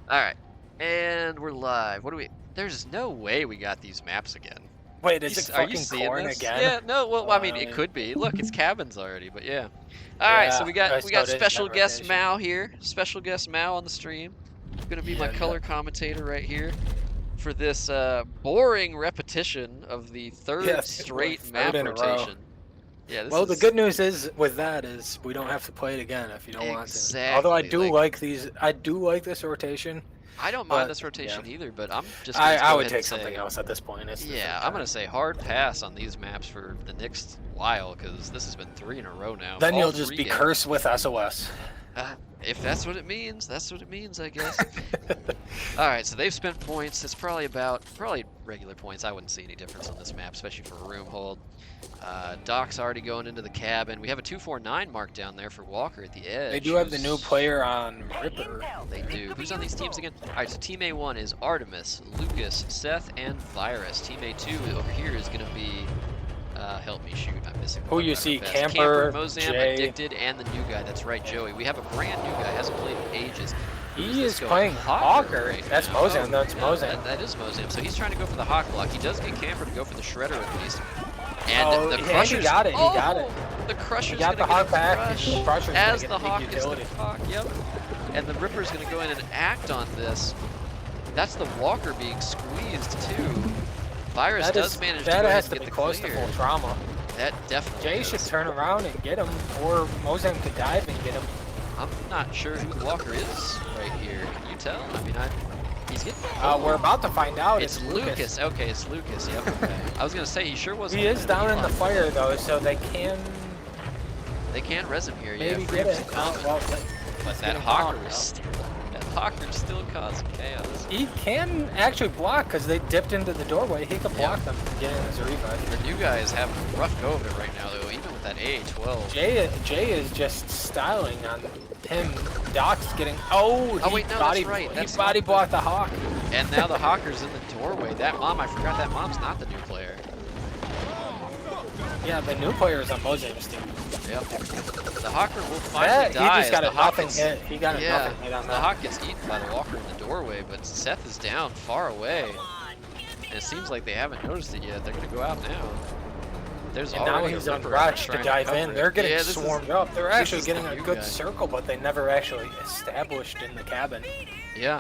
All right, and we're live. What do we? There's no way we got these maps again. Wait, is it Are you fucking seeing corn this? again? Yeah. No. Well, I mean, it could be. Look, it's cabins already, but yeah. All right, so Yeah, we got so it is special net guest rotation. Mao here. Special guest Mao on the stream. Gonna be my Yeah, color commentator right here for this boring repetition of the yeah, third straight third map in a row. rotation. Yeah, this Well, the is good news is with that is we don't have to play it again if you don't want to. Although I exactly do like like these, I do like this rotation, I don't mind but this yeah, rotation either, but I'm just gonna I go would ahead and take something say. else at this point. It's the Yeah, third I'm time. gonna say hard pass on these maps for the next while because this has been 3 in a row now. Then All you'll just 3 be games. cursed with SOS. If that's what it means, that's what it means, I guess. All right, so they've spent points. It's probably regular points. I wouldn't see any difference on this map, especially for a room hold. Doc's already going into the cabin. We have a 249 mark down there for Walker at the edge. They do have the new player on Ripper. They do. Who's on these teams again? All right, so Team A1 is Artemis, Lucas, Seth, and Virus. Team A2 over here is going to be, help me shoot, I'm missing the Who one you right see, fast. Camper, Mozam, Jay. Addicted, and the new guy. That's right, Joey. We have a brand new guy, hasn't played in ages. Who's He this is going? playing Hawker. right That's now. Mozam. That's yeah, Mozam. That is Mozam. So he's trying to go for the Hawk block. He does get Camper to go for the Shredder at least. And Oh, the and Crusher's... he got it. He got it. The Crusher's He got going the to Hawk get a back. crush The Crusher's gonna as get the a big Hawk is utility. the Hawk. Yep. And the Ripper's going to go in and act on this. That's the Walker being squeezed too. Virus does manage to go that ahead has and to get be the close clear. to full trauma. That definitely Jay is. should turn around and get him, or Mozam could dive and get him. I'm not sure who the Walker is right here. Can you tell? I mean, he's getting... We're about to find out. It's Lucas. Okay, it's Lucas. Yep. Okay. I was gonna say he sure wasn't. He is down in the fire though, so they can res him here. maybe yeah, get it. Well, but that Hawker is still causing chaos. he can actually block because they dipped into the doorway. He could block them from getting his revive. The new guy is having a rough go of it right now, though. Even with that A12. Jay is just styling on him. Doc's getting. Oh, wait, no, body, that's right. He That's body not blocked the Hawk. And now the Hawker's in the doorway. That mom, I forgot that mom's not the new player. Yeah, the new player is on Mozam's team. Yep. The Hawker will finally die. He just got as a the Hawk nothing gets- hit. He got a Yeah, nothing hit on the that. Hawk gets eaten by the Walker in the doorway, but Seth is down far away. And it seems like they haven't noticed it yet. They're going to go out now. There's And now already he's a on Ripper rush to trying dive cover in. it. They're getting Yeah, this swarmed up. They're actually is getting the a new good guy. circle, but they never actually established in the cabin. Yeah.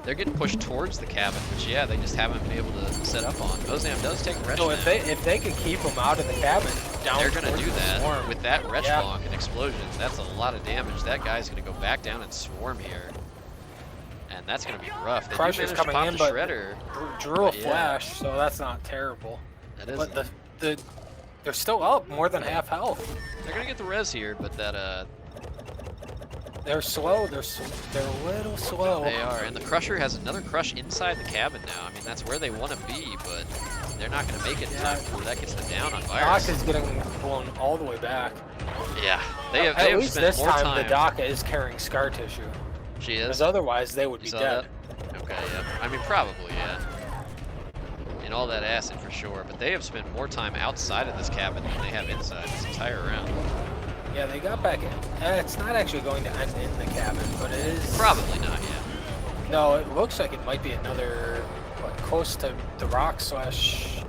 They're getting pushed towards the cabin, which, yeah, they just haven't been able to set up on. Mozam does take a retch So now. if they could keep him out of the cabin, down They're going to towards do the that swarm. with that retch Yeah. bonk and explosions. That's a lot of damage. That guy's going to go back down and swarm here. And that's going to be rough. They do Crusher's manage to coming pop in, the but Shredder. drew a Yeah. flash, so that's not terrible. That is. But they're still up more than half health. They're going to get the res here, but that They're slow. They're a little slow. they are. And the Crusher has another crush inside the cabin now. I mean, that's where they want to be, but they're not going to make it in time before that gets them down on Doc Virus. is getting blown all the way back. Yeah, they have At least spent this more time, the Doc is carrying scar tissue. She is. Because otherwise, they would You be saw dead. that? Okay, yeah. I mean, probably, yeah. And all that acid for sure, but they have spent more time outside of this cabin than they have inside this entire round. Yeah, they got back in. It's not actually going to end in the cabin, but it is. Probably not, yeah. No, it looks like it might be another, what, close to the rock slash.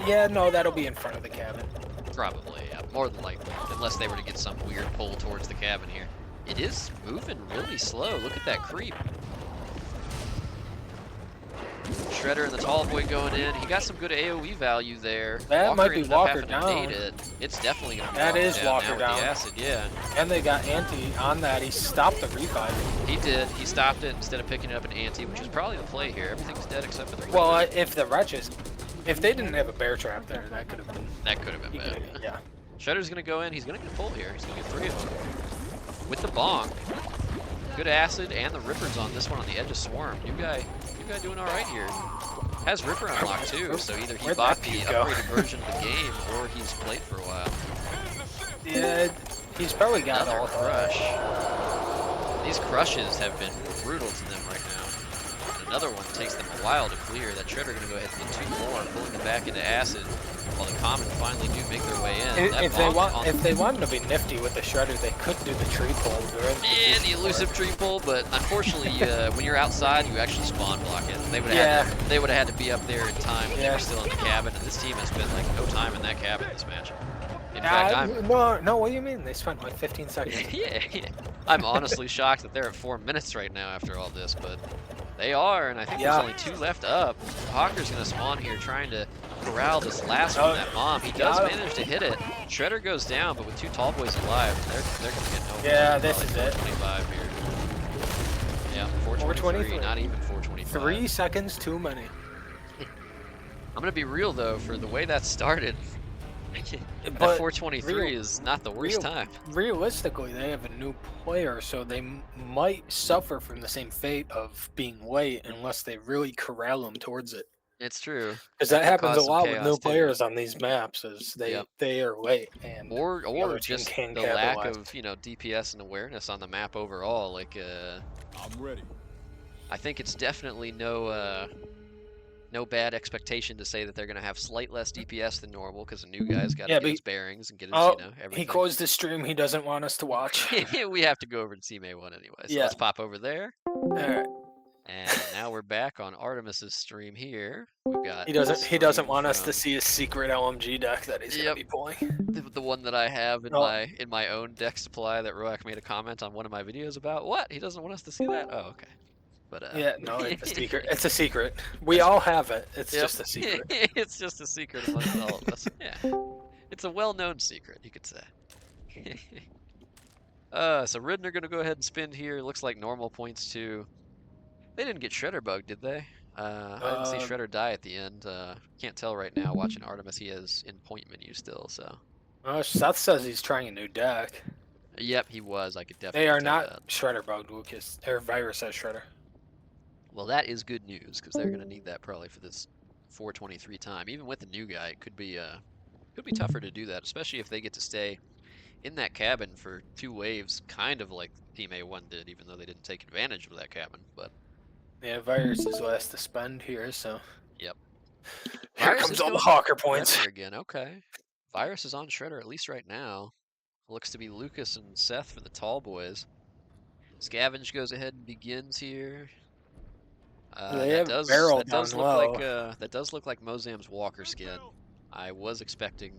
Yeah, no, that'll be in front of the cabin. Probably, yeah. More than likely, unless they were to get some weird pull towards the cabin here. It is moving really slow. Look at that creep. Shredder and the tall boy going in. He got some good AoE value there. That might be ended up Walker having to down. bait it. It's definitely going to be That Walker is down Walker now with down. the acid, yeah. And they got Anti on that. He stopped the revive. He did. He stopped it instead of picking it up an ante, which is probably the play here. Everything's dead except for the Ripper. Well, if the wretches, if they didn't have a bear trap there, that could have been. That could have been bad. Yeah. Shredder's going to go in. He's going to get a pull here. He's going to get 3 of them. With the bonk. Good acid and the Ripper's on this one on the edge of Swarm. New guy doing all right here. Has Ripper unlocked too, so either he Where'd bought that the PUG go? upgraded version of the game or he's played for a while. Yeah, he's probably got Another all crush. These crushes have been brutal to them right now. And another one takes them a while to clear. That Shredder going to go ahead and get 2 more, pulling them back into acid. while the common finally do make their way in. That If they wanted to be nifty with the shredder, they could do the tree pull. Yeah, the elusive tree pull, but unfortunately, when you're outside, you actually spawn block it. They would have had to be up there in time when they were still in the cabin, and this team has spent like no time in that cabin this match. In fact, no, what do you mean? They spent like 15 seconds. yeah. I'm honestly shocked that they're at 4 minutes right now after all this, but they are, and I think there's only 2 left up. Hawker's gonna spawn here trying to corral this last one, that Mom. He does manage to hit it. Shredder goes down, but with 2 tall boys alive, they're gonna get no. Yeah, this is it. 425 here. Yeah, 423, not even 425. 3 seconds too many. I'm gonna be real though, for the way that started. That 423 is not the worst time. Realistically, they have a new player, so they might suffer from the same fate of being late unless they really corral them towards it. It's true. Because that happens a lot with new players on these maps, is they are late and or just the lack of DPS and awareness on the map overall. Like I'm ready. I think it's definitely no bad expectation to say that they're going to have slight less DPS than normal because the new guy's got to get his bearings and get his, everything. He closed the stream. He doesn't want us to watch. We have to go over to Team A1 anyway. So let's pop over there. All right. And now we're back on Artemis's stream here. We've got. He doesn't want us to see his secret LMG deck that he's gonna be pulling. The one that I have in my own deck supply that Roak made a comment on one of my videos about. What? He doesn't want us to see that? Oh, okay. But yeah, no, it's a secret. It's a secret. We all have it. It's just a secret. It's just a secret amongst all of us. Yeah, it's a well-known secret, you could say. So Ridner gonna go ahead and spin here. Looks like normal points too. They didn't get Shredder bugged, did they? I didn't see Shredder die at the end. Can't tell right now. Watching Artemis, he has in point menu still. So. Seth says he's trying a new deck. Yep, he was. I could definitely. They are not Shredder bugged, Lucas. Their virus says Shredder. Well, that is good news because they're gonna need that probably for this 423 time. Even with the new guy, it could be tougher to do that, especially if they get to stay in that cabin for 2 waves, kind of like Team A1 did, even though they didn't take advantage of that cabin. But yeah, virus is last to spend here, so. Yep. Here comes all the Hawker points again. Okay. Virus is on Shredder at least right now. Looks to be Lucas and Seth for the tall boys. Scavenge goes ahead and begins here. That does look like Mozam's Walker skin. I was expecting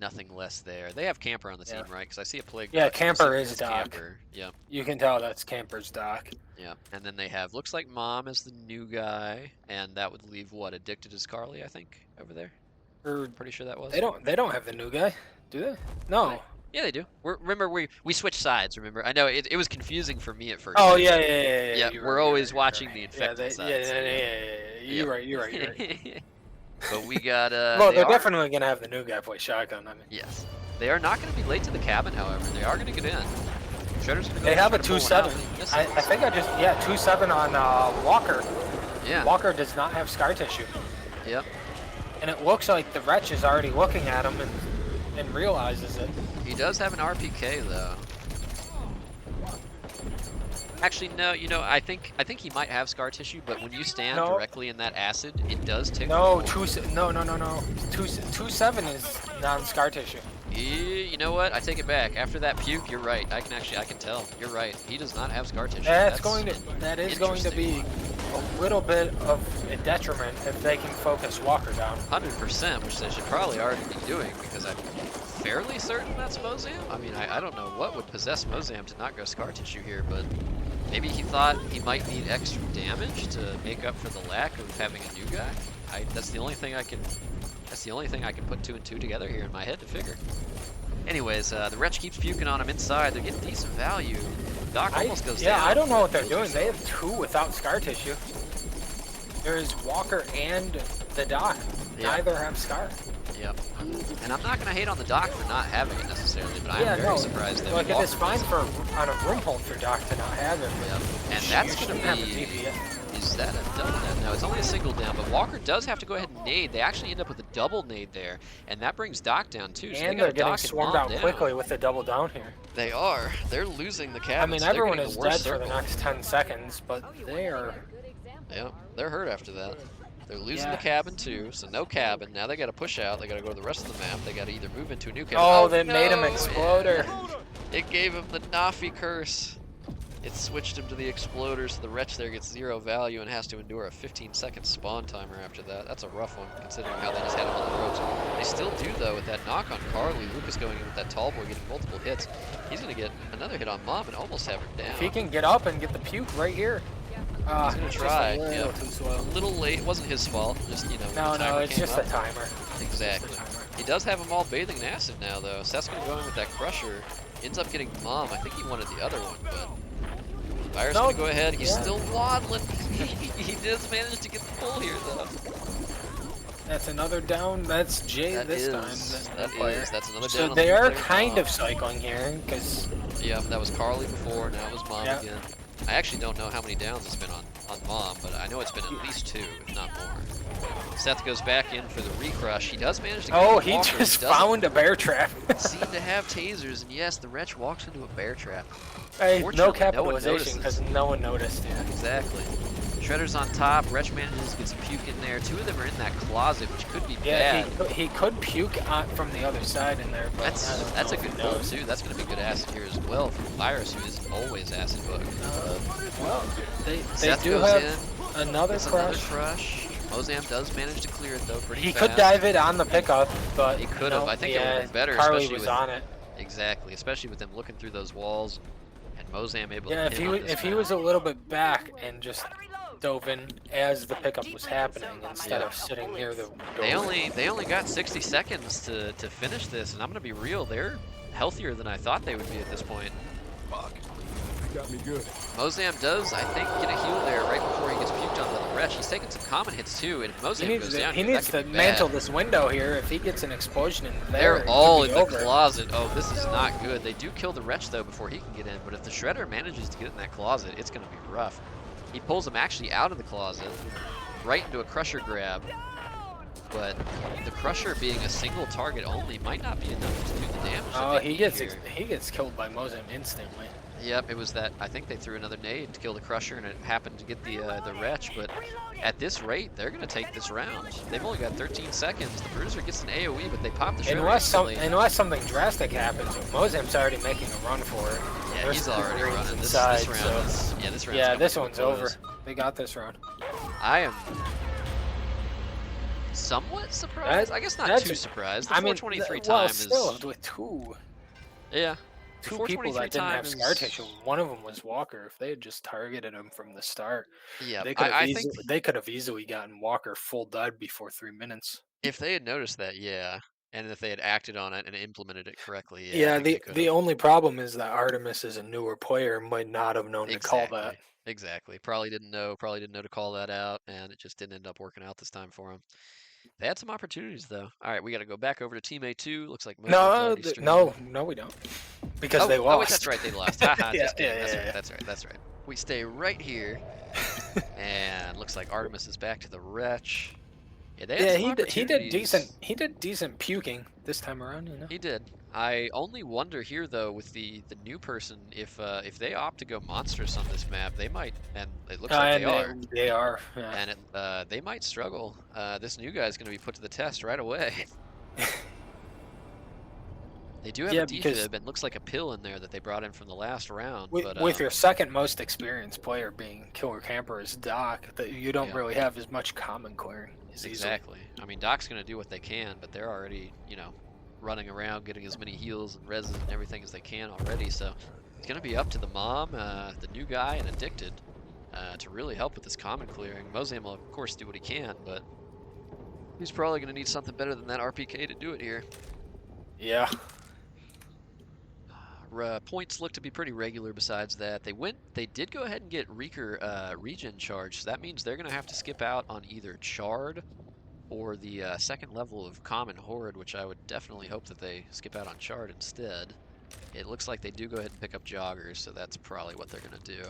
nothing less there. They have Camper on the team, right? Because I see a plague. Yeah, Camper is Doc. Yeah. You can tell that's Camper's Doc. Yeah, and then they have looks like Mom is the new guy, and that would leave what Addicted as Carly, I think, over there. Pretty sure that was. They don't have the new guy, do they? No. Right. Yeah, they do. Remember, we switched sides. Remember, I know it was confusing for me at first. Oh yeah. We're always watching the infected sides. Yeah. You're right. But we got. Well, they're definitely gonna have the new guy play shotgun. I mean. Yes, they are not gonna be late to the cabin. However, they are gonna get in. Shredder's gonna go. They have a 2-7. I think 2-7 on Walker. Yeah. Walker does not have scar tissue. Yep. And it looks like the Wretch is already looking at him and realizes it. He does have an RPK though. Actually, no. I think he might have scar tissue, but when you stand directly in that acid, it does tick. No. 2-7 is non-scar tissue. You know what? I take it back. After that puke, you're right. I can tell. You're right. He does not have scar tissue. That is going to be a little bit of a detriment if they can focus Walker down. 100%, which they should probably already be doing because I'm fairly certain that's Mozam. I mean, I don't know what would possess Mozam to not go scar tissue here, but maybe he thought he might need extra damage to make up for the lack of having a new guy. That's the only thing I can put 2 and 2 together here in my head to figure. Anyways, the Wretch keeps puking on him inside. They're getting decent value. Doc almost goes down. Yeah, I don't know what they're doing. They have 2 without scar tissue. There's Walker and the Doc. Neither have scar. Yep. And I'm not going to hate on the Doc for not having it necessarily, but I'm very surprised that Walker it's fine on a room hold for Doc to not have it. Yep. And that's going to be... Is that a double down? No, it's only a single down, but Walker does have to go ahead and nade. They actually end up with a double nade there, and that brings Doc down too. So and they're getting swarmed out quickly with the double down here. They are. They're losing the cabin. I mean, everyone is dead for the next 10 seconds, but they are... Yeah, they're hurt after that. They're losing Yeah. the cabin too, so no cabin. Now they got to push out. They got to go to the rest of the map. They got to either move into a new cabin. Oh, they made him no! exploder. Yeah. It gave him the Nafi curse. It switched him to the exploder, so the wretch there gets 0 value and has to endure a 15-second spawn timer after that. That's a rough one, considering how they just had him on the ropes. They still do, though, with that knock on Carly. Lucas going in with that tall boy, getting multiple hits. He's going to get another hit on Mom and almost have her down. If he can get up and get the puke right here. He's going to try. A little late. It wasn't his fault. Just, you know, when the No, timer it's came just up. a timer. Exactly. He does have them all bathing in acid now, though. Seth's going to go in with that crusher. Ends up getting Mom. I think he wanted the other one, but Fire's going to go ahead. He's still waddling. He does manage to get the pull here, though. That's another down. That's Jay this time. That's another down. So on they the are player kind Mom. of cycling here, because Yeah, that was Carly before. Now it was Mom Yeah. again. I actually don't know how many downs it's been on Mom, but I know it's been at least 2, if not more. Seth goes back in for the recrush. He does manage to get oh, the he walker. just Doesn't found a bear trap. seem to have tasers, and yes, the wretch walks into a bear trap. Hey, Fortunately, no no one capitalization because notices. no one noticed. Yeah. Exactly. Shredder's on top. Wretch manages to get some puke in there. 2 of them are in that closet, which could be bad. He could puke from the other side in there, but That's a good pull too. That's going to be good acid here as well from Virus, who is always acid bug. Well, they Seth do goes have in. another Gets crush. another crush. Mozam does manage to clear it though pretty He fast. could dive it on the pickup, but He could have. no, I think it would have been better, Carly especially was with on it. exactly, especially with them looking through those walls and Mozam able Yeah, to hit on this if he map. was a little bit back and just dove in as the pickup was happening instead of sitting near the door. They only got 60 seconds to finish this, and I'm gonna be real, they're healthier than I thought they would be at this point. Fuck. You got me good. Mozam does, I think, get a heal there right before he gets puked on by the wretch. He's taking some common hits too, and if Mozam goes down, he here, needs that to could be mantle bad. this window here. If he gets an explosion in there, They're all it in could the be over. closet. Oh, this is not good. They do kill the wretch though before he can get in, but if the Shredder manages to get in that closet, it's gonna be rough. He pulls him actually out of the closet, right into a crusher grab. But the crusher being a single target only might not be enough to do the damage. Oh, that they he need gets here. he gets killed by Mozam instantly. Yep, it was that. I think they threw another nade to kill the crusher, and it happened to get the wretch. But at this rate, they're gonna take this round. They've only got 13 seconds. The bruiser gets an AOE, but they pop the shredder instantly. Unless something drastic happens, Mozam's already making a run for it. Yeah, There's he's already three running. This inside, round so- is this round. Yeah, this one's over. They got this round. I am somewhat surprised. I guess not that's- too surprised. The I mean, 423 well, time still is with two the people 423 that didn't time have is scar tissue. One of them was Walker. If they had just targeted him from the start, yeah. they could have easily gotten Walker full dead before 3 minutes. If they had noticed that, yeah, and if they had acted on it and implemented it correctly, yeah. I Yeah, think they the could've. only problem is that Artemis is a newer player and might not have known to call that. Exactly. Probably didn't know to call that out, and it just didn't end up working out this time for him. They had some opportunities though. All right, we got to go back over to teammate 2. Looks like Mozam's already streaming. No, we don't. Because they lost. Oh, wait, that's right, they lost. Haha, Yeah, just kidding. yeah. That's right. We stay right here, and looks like Artemis is back to the wretch. Yeah, they had some he did opportunities. He did decent puking this time around, you know. He did. I only wonder here though with the new person if they opt to go monstrous on this map, they might, and it looks like they are. They are. Yeah. And they might struggle. This new guy's going to be put to the test right away. They do have a defib and looks like a pill in there that they brought in from the last round. With your second most experienced player being killer camper as Doc, that you don't really have as much common clearing. Exactly. I mean, Doc's going to do what they can, but they're already, running around getting as many heals and reses and everything as they can already. So it's going to be up to the Mom, the new guy, and Addicted to really help with this common clearing. Mozam will, of course, do what he can, but he's probably going to need something better than that RPK to do it here. Yeah. Points look to be pretty regular besides that. They did go ahead and get Reeker regen charge, so that means they're going to have to skip out on either Chard or the second level of Common Horde, which I would definitely hope that they skip out on Chard instead. It looks like they do go ahead and pick up Joggers, so that's probably what they're going to do.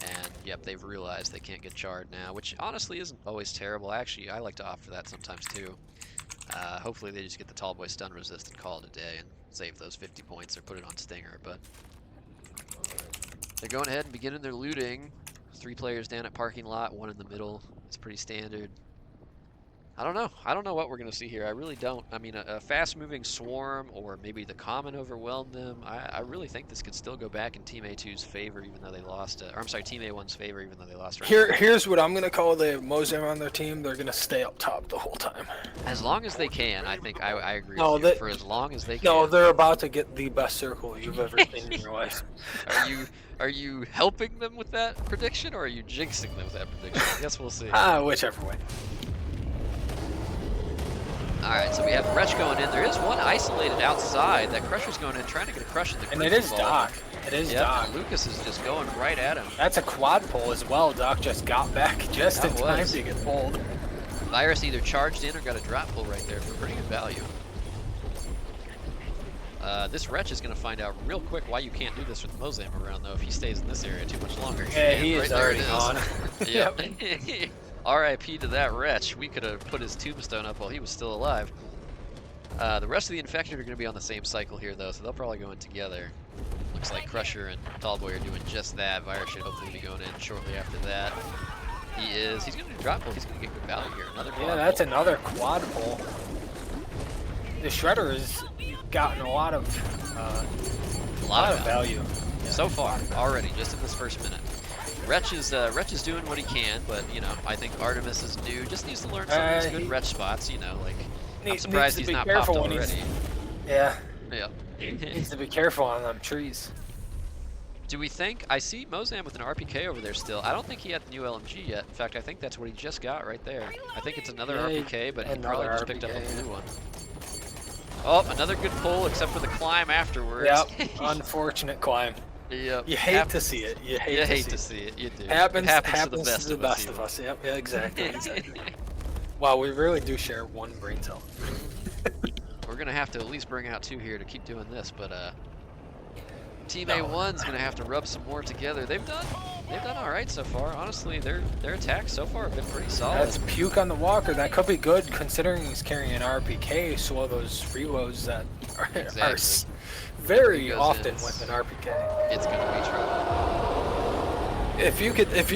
And yep, they've realized they can't get Chard now, which honestly isn't always terrible. Actually, I like to opt for that sometimes too. Hopefully they just get the tall boy stun resist and call it a day and save those 50 points or put it on Stinger, but they're going ahead and beginning their looting. 3 players down at parking lot, 1 in the middle. It's pretty standard. I don't know. I don't know what we're going to see here. I really don't. I mean, a fast-moving swarm or maybe the common overwhelmed them. I really think this could still go back in Team A2's favor, even though they lost. Or I'm sorry, Team A1's favor, even though they lost. Here's what I'm gonna call the Mozam on their team. They're gonna stay up top the whole time. As long as they can, I think I agree. No, with you. For as long as they can. No, they're about to get the best circle you've ever seen in your life. Are you helping them with that prediction, or are you jinxing them with that prediction? I guess we'll see. Whichever way. Alright, so we have Wretch going in. There is one isolated outside. That Crusher's going in, trying to get a crush in the And it is Doc. It is Doc. And Lucas is just going right at him. That's a quad pull as well. Doc just got back just in time to get pulled. Virus either charged in or got a drop pull right there for pretty good value. This Wretch is going to find out real quick why you can't do this with Mozam around, though, if he stays in this area too much longer. Yeah, he is already gone. Yep. RIP to that Wretch. We could have put his tombstone up while he was still alive. The rest of the Infected are going to be on the same cycle here, though, so they'll probably go in together. Looks like Crusher and Tallboy are doing just that. Virus should hopefully be going in shortly after that. He's going to do drop pull. He's going to get good value here. Another quad that's pull. another quad pull. The Shredder has gotten a lot of value. Yeah. So far, already, just in this first minute. Wretch is doing what he can, but, you know, I think Artemis is new. Just needs to learn some of these good Wretch spots, you know, like, I'm surprised he's not popped already. Yeah. Yeah. Needs to be careful on them trees. Do we think, I see Mozam with an RPK over there still. I don't think he had the new LMG yet. In fact, I think that's what he just got right there. I think it's another RPK, but he probably just picked up a blue one. Oh, another good pull, except for the climb afterwards. Yep, unfortunate climb. Yep. You hate to see it. You hate to see it. You do. Happens to the best of us. Yep. Yeah, exactly. Wow, we really do share one brain cell. We're gonna have to at least bring out two here to keep doing this, but Team A1's gonna have to rub some more together. They've done all right so far. Honestly, their attacks so far have been pretty solid. That's Puke on the walker. That could be good considering he's carrying an RPK. So all those reloads that are very often with an RPK. It's gonna be trouble. If you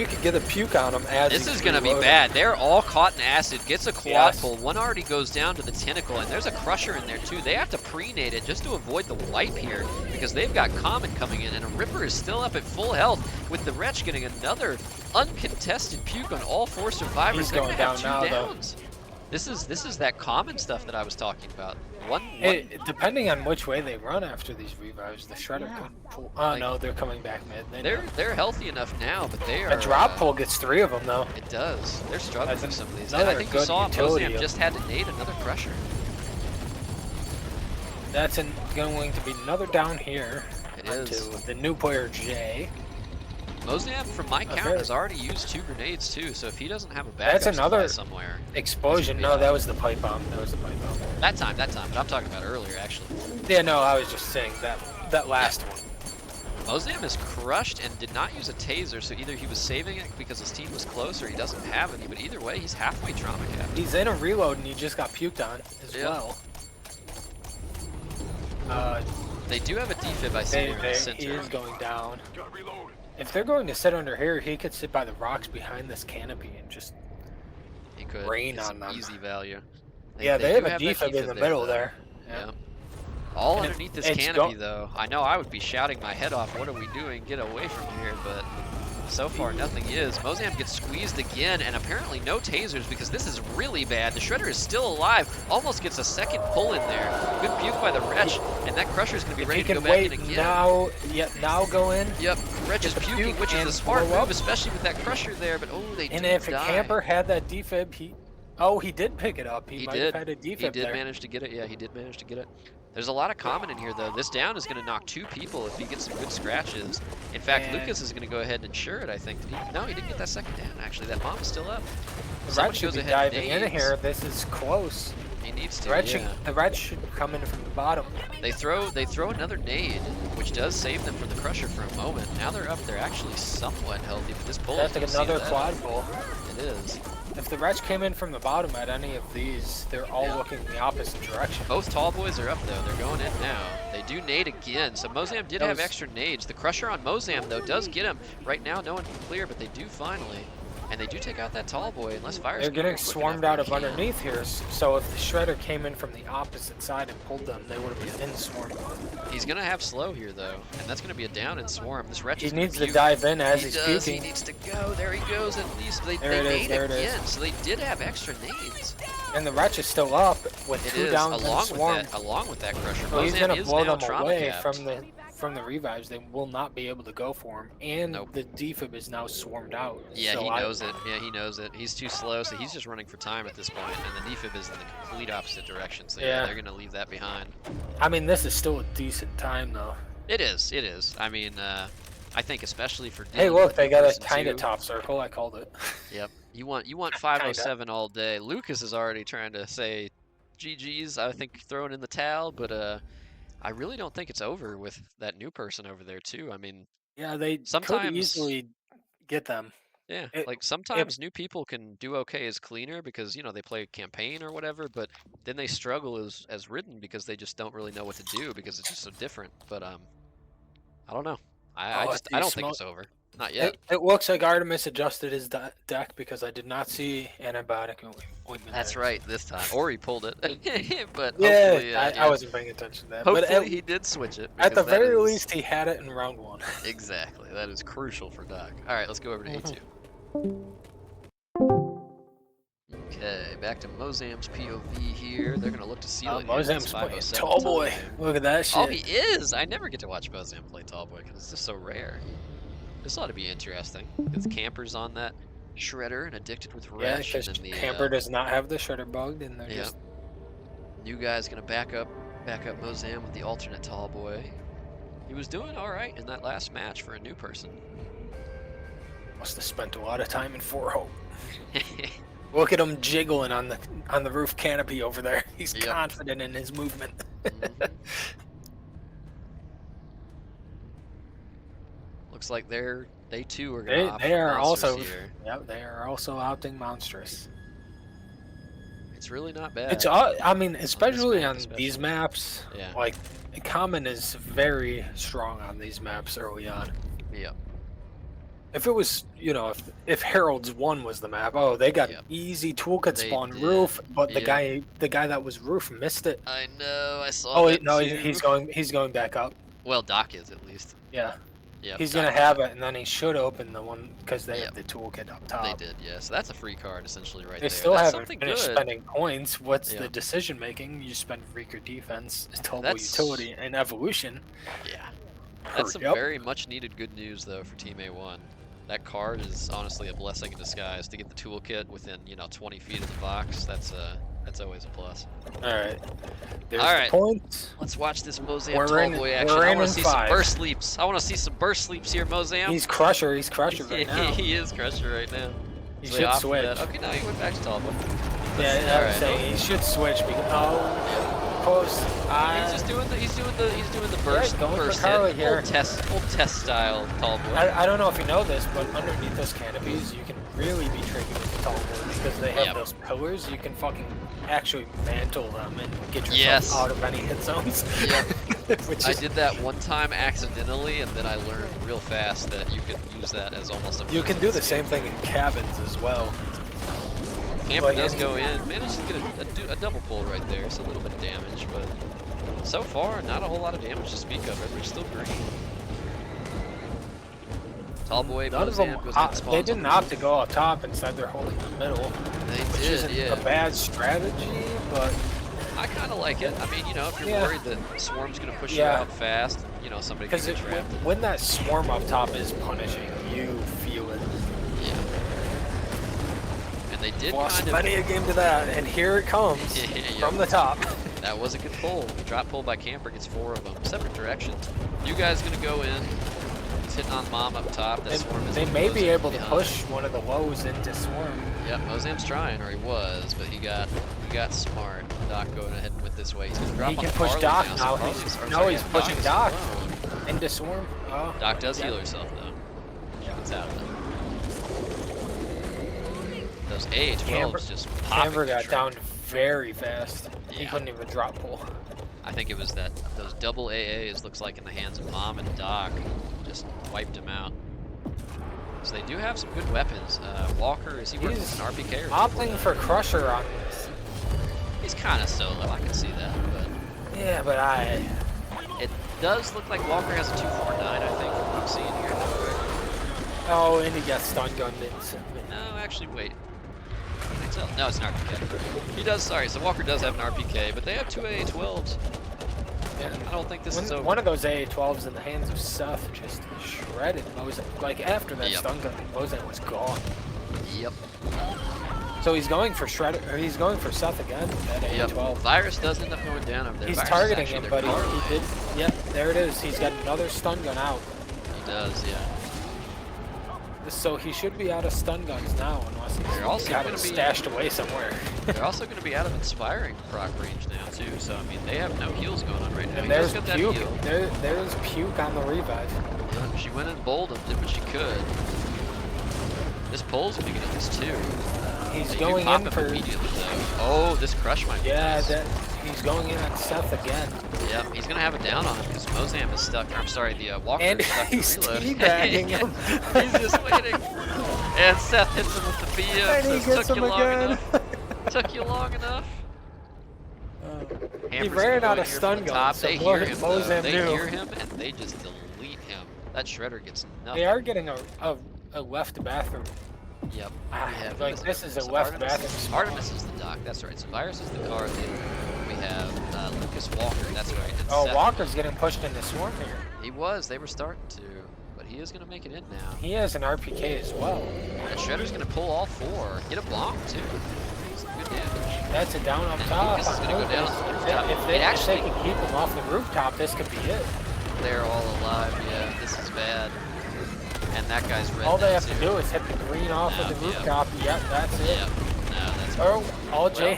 could get a Puke on him as this is gonna be bad. They're all caught in acid. Gets a quad pull. One already goes down to the tentacle, and there's a Crusher in there too. They have to pre-nade it just to avoid the wipe here because they've got Common coming in, and a Ripper is still up at full health with the Wretch getting another uncontested Puke on all four survivors. He's going down now, downs. This is that Common stuff that I was talking about. Depending on which way they run after these revives, the Shredder could pull. Oh no, they're coming back mid. They're healthy enough now, but they are. A drop pull gets 3 of them though. It does. They're struggling with some of these. And I think you saw Mozam just had to nade another Crusher. That's going to be another down here. It is. The new player Jay. Mozam, from my count, has already used 2 grenades too, so if he doesn't have a backup that's another somewhere. Explosion. No, that was the pipe bomb. That time, but I'm talking about earlier, actually. Yeah, no, I was just saying that last one. Mozam is crushed and did not use a taser, so either he was saving it because his team was close or he doesn't have any, but either way, he's halfway trauma capped. He's in a reload and he just got puked on as well. They do have a defib, I see, in the center. He is going down. If they're going to sit under here, he could sit by the rocks behind this canopy and just rain on them. Easy value. They have a defib in the middle there. Yeah. All underneath this canopy, though. I know I would be shouting my head off, what are we doing? Get away from here, but so far nothing is. Mozam gets squeezed again, and apparently no tasers because this is really bad. The Shredder is still alive, almost gets a second pull in there. Good puke by the Wretch, and that Crusher is going to be ready to go back in again. Now go in. Yep, Wretch is puking, which is a smart move, especially with that Crusher there, but they And if a camper had that defib, he did pick it up. He might have had a defib He did manage to get it. Yeah, he did manage to get it. There's a lot of Common in here, though. This down is going to knock 2 people if he gets some good scratches. In fact, Lucas is going to go ahead and ensure it, I think. No, he didn't get that second down, actually. That bomb is still up. The Wretch should be diving in here. This is close. He needs to, The Wretch should come in from the bottom. They throw another nade, which does save them from the Crusher for a moment. Now they're up. They're actually somewhat healthy, but this pull is like another quad pull. It is. If the Wretch came in from the bottom at any of these, they're all looking in the opposite direction. Both tall boys are up, though. They're going in now. They do nade again, so Mozam did have extra nades. The Crusher on Mozam, though, does get him. Right now, no one can clear, but they do finally. And they do take out that tall boy, unless Fire's They're getting quick swarmed enough out of where he can. underneath here, so if the Shredder came in from the opposite side and pulled them, they would have been swarmed. He's gonna have slow here though, and that's gonna be a down in swarm. This wretch He is gonna needs to puke. dive in as He he's does. puking. He needs to go. There he goes. At least they There it is, made there it again, is. so they did have extra nades. And the Wretch is still up with It 2 is downs and swarm. along with that crusher. So he's Mozam gonna is blow now them trauma away capped. from the revives. They will not be able to go for him, and Nope. the defib is now swarmed out. Yeah, so he knows it. Yeah, he knows it. He's too slow, so he's just running for time at this point, and the defib is in the complete opposite direction. So yeah, they're gonna leave that behind. I mean, this is still a decent time though. It is. It is. I mean, I think especially for. Hey, dealing look, with they got a person kind of two- top circle. I called it. Yep. You want 507 all day. Lucas is already trying to say GG's. I think throwing in the towel, but I really don't think it's over with that new person over there too. I mean, Yeah, they could sometimes easily get them. yeah, It- like sometimes new people can do okay as cleaner because you know they play campaign or whatever, but then they struggle as ridden because they just don't really know what to do because it's just so different. But I don't know. I don't think it's over. Not yet. It looks like Artemis adjusted his deck because I did not see antibiotic ointment. That's there. right this time, or he pulled it. But Yeah, hopefully, I wasn't paying attention to that. Hopefully but he did switch it. at the because that very is- least, he had it in round 1. Exactly. That is crucial for Doc. All right, let's go over to A2. Okay, back to Mozam's POV here. They're gonna look to seal it. here with this Mozam's playing 507 tall boy. time. Look at that shit. Oh, he is! I never get to watch Mozam play tall boy because it's just so rare. This ought to be interesting. Because Camper's on that Shredder and Addicted with yeah, Wretch. because and then the Camper does not have the Shredder bugged, and they're yeah. just New guy's gonna back up Mozam with the alternate tall boy. He was doing all right in that last match for a new person. must have spent a lot of time in 4 Hope. Look at him jiggling on the roof canopy over there. He's Yep. confident in his movement. Mhm. Looks like they too are gonna opt They for are monsters also here. Yep, they are also opting monstrous. It's really not bad. It's I mean, especially map on especially. these maps, Yeah. like common is very strong on these maps early on. Yep. If it was, you know, if Harold's 1 was the map, oh, they got Yep. easy toolkit They spawn did. roof, but the Yeah. guy that was roof missed it. I know. I saw. Oh that no, too. he's going back up. Well, Doc is at least. Yeah, Yeah. he's gonna have it, and then he should open the one because they Yep. have the toolkit up top. They did. Yeah. So that's a free card essentially right They there. still That's haven't something finished good. spending points. What's Yeah. the decision making? You spend weaker defense, total That's- utility, and evolution. Yeah. That's some Hurry up. very much needed good news though for Team A1. That card is honestly a blessing in disguise. To get the toolkit within 20 feet of the box, that's always a plus. All right, there's All right. the points. Let's watch this Mozam We're tall in- boy action. we're I in want in to see some 5. burst leaps. I want to see some burst leaps here, Mozam. He's Crusher right now. He is Crusher right now. He So they should offered switch. that. Okay, now he went back to tall boy. Yeah, I was Alright. saying he should switch because post. He's doing the burst going for burst Carly hit. here. Old test style tall boy. I don't know if you know this, but underneath those canopies, you can really be tricky with the tall boys because they have Yep. those pillars. You can fucking actually mantle them and get yourself Yes. out of any hit zones. Yep. Which I is, did that one time accidentally, and then I learned real fast that you could use that as almost a. you can do the same thing in cabins as well. Camper Like, does and- go in. Managed to get a double pull right there. It's a little bit of damage, but so far not a whole lot of damage to speak of. Everybody's still green. Tall boy, None of them. Mozam goes in, spawns They on didn't the opt to go up top. Instead, they're holding the middle, They which did, isn't yeah. a bad strategy, but. I kind of like it. I mean, if you're Yeah. worried that Swarm's going to push you Yeah. out fast, somebody can Because get trapped. when that swarm up top is punishing, you feel it. Yeah. And they did Lost kind of. plenty of game to that, and here it comes Yeah. from the top. That was a good pull. Drop pull by Camper gets 4 of them. Separate directions. You guys going to go in. He's hitting on Mom up top. That Swarm is They may be Mozam able to behind. push one of the lows into swarm. Yep, Mozam's trying, or he was, but he got smart. Doc going ahead and went this way. He's gonna drop He on can push Farley Doc now. now. So He's Farley's- pushing is Doc alone. into swarm. Oh, Doc does yeah. heal herself though. Yeah. It's out of it. Those A12s Camber- just popping. Camber the got trap. down very fast. He Yeah. couldn't even drop pull. I think it was those double AAs looks like in the hands of Mom and Doc just wiped him out. So they do have some good weapons. Walker, is he working with an RPK or opting for Crusher on this. He's kind of solo, I can see that, but... Yeah, but It does look like Walker has a 249, I think, from what I'm seeing here. Oh, and he got stun gunned instantly. No, actually, wait. What can I tell? No, it's an RPK. He does, sorry, so Walker does have an RPK, but they have 2 AA-12s. Yeah. I don't think this is over. One of those AA-12s in the hands of Seth just shredded Mozam. Like, after that stun gun, Mozam was gone. Yep. So he's going for Shredder, or he's going for Seth again with that AA-12. Virus does end up going down over there. He's Virus targeting him, but he did. line. Yep, there it is. He's got another stun gun out. He does, yeah. So he should be out of stun guns now, unless he's got it stashed away somewhere. They're also going to be out of inspiring proc range now too. So I mean, they have no heals going on right now. And there's Puke. There's Puke on the revive. Yeah, she went in bold and did what she could. This pole's going to get at least 2. He's going in for immediately though. Oh, this crush might be nice. He's going in on Seth again. Yep, he's gonna have it down on him because Mozam is stuck. I'm sorry, the Walker and is stuck he's to reload. teabagging him. He's just waiting. And Seth hits him with the PM. And he gets him again. Took you long enough. He ran out of stun guns. So they hear him. Mozam They knew. hear him and they just delete him. That shredder gets nothing. They are getting a left bathroom. Yep. Like this is a left bathroom. Artemis is the dock. That's right. So Virus is the car leader. We have Lucas Walker. That's right. And Oh, Seth. Walker's getting pushed into swarm here. He was. They were starting to, but he is going to make it in now. He has an RPK as well. And Shredder's going to pull all 4. Get a bomb too. Good damage. That's a down up And top. Lucas is going to go down on the rooftop. If they can keep him off the rooftop, this could be it. They're all alive. Yeah, this is bad. And that guy's red. All they have too. to do is hit the green off of the rooftop. Yep, that's it. Yep. No, that's all Jay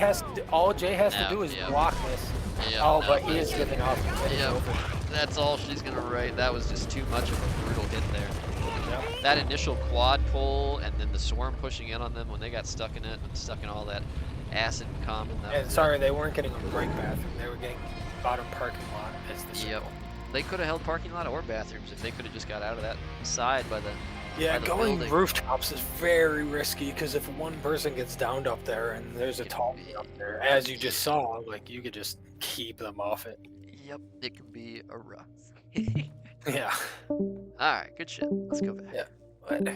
has to do is block this. Yep, oh, but he is giving off. Yep. That's all she's gonna write. That was just too much of a brutal hit there. Yep. That initial quad pull and then the swarm pushing in on them when they got stuck in it and stuck in all that acid and common. And sorry, they weren't getting a break bathroom. They were getting bottom parking lot as the circle. They could have held parking lot or bathrooms if they could have just got out of that side by the going building. rooftops is very risky because if one person gets downed up there and there's a tall up there, as you just saw, like you could just keep them off it. Yep, it can be a rough. Yeah. All right, good shit. Let's go back. Yeah. But